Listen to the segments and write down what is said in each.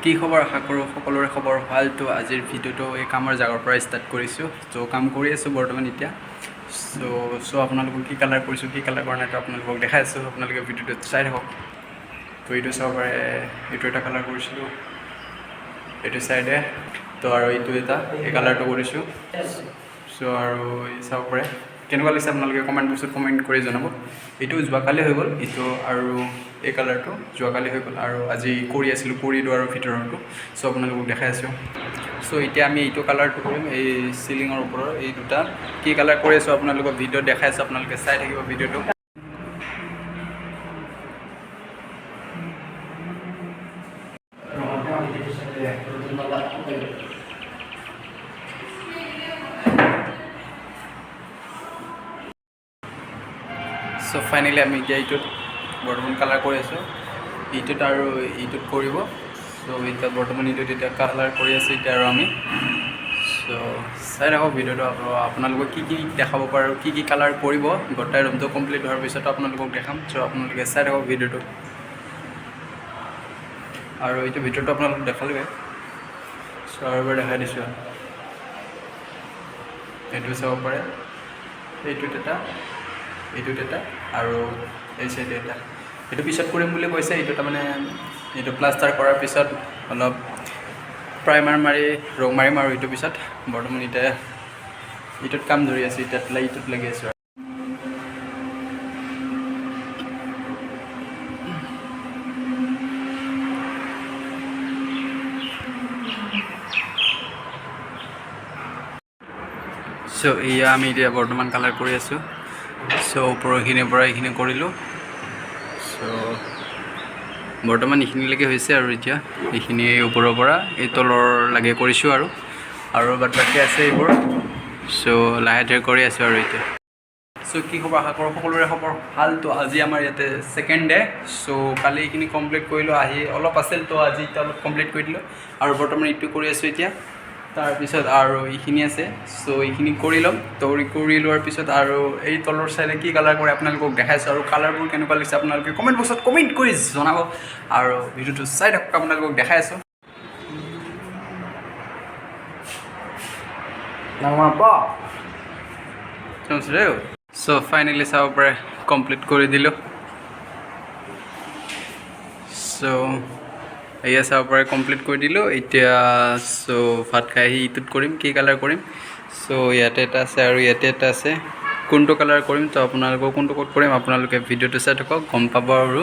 কি খবৰ আশা কৰোঁ সকলোৰে খবৰ ভাল। তো আজিৰ ভিডিঅ'টো এই কামৰ জাগাৰ পৰা ষ্টাৰ্ট কৰিছোঁ। তো কাম কৰি আছোঁ বৰ্তমান এতিয়া। চ' আপোনালোকক কি কালাৰ কৰিছোঁ কি কালাৰ কৰা নাই তো আপোনালোকক দেখাই আছোঁ। আপোনালোকে ভিডিঅ'টো চাই থাকক। তো এইটো চাব পাৰে, এইটো এটা কালাৰ কৰিছিলোঁ এইটো চাইডে। তো আৰু এইটো এটা এই কালাৰটো কৰিছোঁ। চ' আৰু এই চাব পাৰে কেনেকুৱা লাগিছে আপোনালোকে কমেণ্ট বক্সত কমেণ্ট কৰি জনাব। এইটো যোৱাকালি হৈ গ'ল, এইটো আৰু এই কালাৰটো যোৱাকালি হৈ গ'ল, আৰু আজি কৰি আছিলোঁ কৰিটো আৰু ভিতৰতো। চ' আপোনালোকক দেখাই আছোঁ। চ' এতিয়া আমি এইটো কালাৰটো কৰিম, এই চিলিঙৰ ওপৰৰ এই দুটা কি কালাৰ কৰি আছোঁ আপোনালোকক ভিডিঅ'ত দেখাই আছোঁ। আপোনালোকে চাই থাকিব ভিডিঅ'টো। চ' ফাইনেলি আমি এতিয়া এইটোত বৰ্তমান কালাৰ কৰি আছোঁ, এইটোত আৰু এইটোত কৰিব। চ' এতিয়া বৰ্তমান এইটোত এতিয়া কালাৰ কৰি আছোঁ এতিয়া আৰু আমি। চ' চাই থাকক ভিডিঅ'টো। আপোনালোকক কি কি দেখাব পাৰোঁ, কি কি কালাৰ কৰিব গোটেই ৰুমটো কমপ্লিট হোৱাৰ পিছতো আপোনালোকক দেখাম। চ' আপোনালোকে চাই থাকক ভিডিঅ'টো। আৰু এইটো ভিডিঅ'টো আপোনালোকক দেখালোৱে। চ' আৰু এবাৰ দেখাই দিছোঁ। এইটো চাব পাৰে, এইটোত এটা, এইটোত এটা, আৰু এই চাইডে এটা। এইটো পিছত কৰিম বুলি কৈছে। এইটো তাৰমানে এইটো প্লাষ্টাৰ কৰাৰ পিছত অলপ প্ৰাইমাৰ মাৰি ৰং মাৰিম আৰু এইটো পিছত। বৰ্তমান এতিয়া এইটোত কাম ধৰি আছোঁ, এতিয়া এইটোত লাগি আছোঁ। চ' এয়া আমি এতিয়া বৰ্তমান কালাৰ কৰি আছোঁ। চ' ওপৰখিনিৰ পৰা এইখিনি কৰিলোঁ। চ' বৰ্তমান এইখিনিলৈকে হৈছে, আৰু এতিয়া এইখিনি ওপৰৰ পৰা এই তলৰ লাগে কৰিছোঁ আৰু বাদ বাকী আছে এইবোৰ। চ' লাহে ধীৰে কৰি আছোঁ আৰু এতিয়া। চ' কি খবৰ আশা কৰোঁ সকলোৰে খবৰ ভাল। তো আজি আমাৰ ইয়াতে ছেকেণ্ড ডে। চ' কালি এইখিনি কমপ্লিট কৰিলোঁ, আহি অলপ আছিল তো আজি এতিয়া অলপ কমপ্লিট কৰি দিলোঁ, আৰু বৰ্তমান এইটো কৰি আছোঁ এতিয়া। তাৰপিছত আৰু এইখিনি আছে। চ' এইখিনি কৰি ল'ম। তো কৰি লোৱাৰ পিছত আৰু এই তলৰ চাইডে কি কালাৰ কৰে আপোনালোকক দেখাইছোঁ, আৰু কালাৰবোৰ কেনেকুৱা লাগিছে আপোনালোকে কমেণ্ট বক্সত কমেণ্ট কৰি জনাব। আৰু ভিডিঅ'টো চাই থাকক, আপোনালোকক দেখাই আছোঁ। চ' ফাইনেলি চাব পাৰে কমপ্লিট কৰি দিলোঁ। চ' এয়া চাব পাৰে কমপ্লিট কৰি দিলোঁ এতিয়া। চ' ভাত খাই আহি ইটোত কৰিম, কি কালাৰ কৰিম। চ' ইয়াতে এটা আছে আৰু ইয়াতে এটা আছে। কোনটো কালাৰ কৰিম তো আপোনালোকক কোনটো ক'ত কৰিম আপোনালোকে ভিডিঅ'টো চাই থাকক, গম পাব আৰু।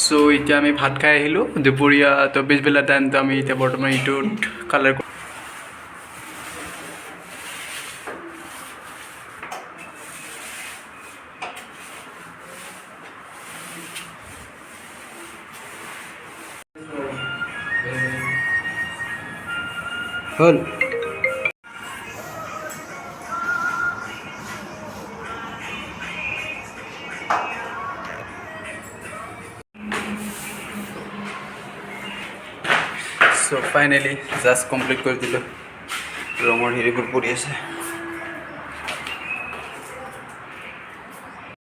চ' এতিয়া আমি ভাত খাই আহিলোঁ দুপৰীয়া। তো পিছবেলা টাইমটো আমি এতিয়া বৰ্তমান এইটোত কালাৰ হ'ল। চ' ফাইনেলি জাষ্ট কমপ্লিট কৰি দিলোঁ। ৰঙৰ হেৰিবোৰ পৰি আছে।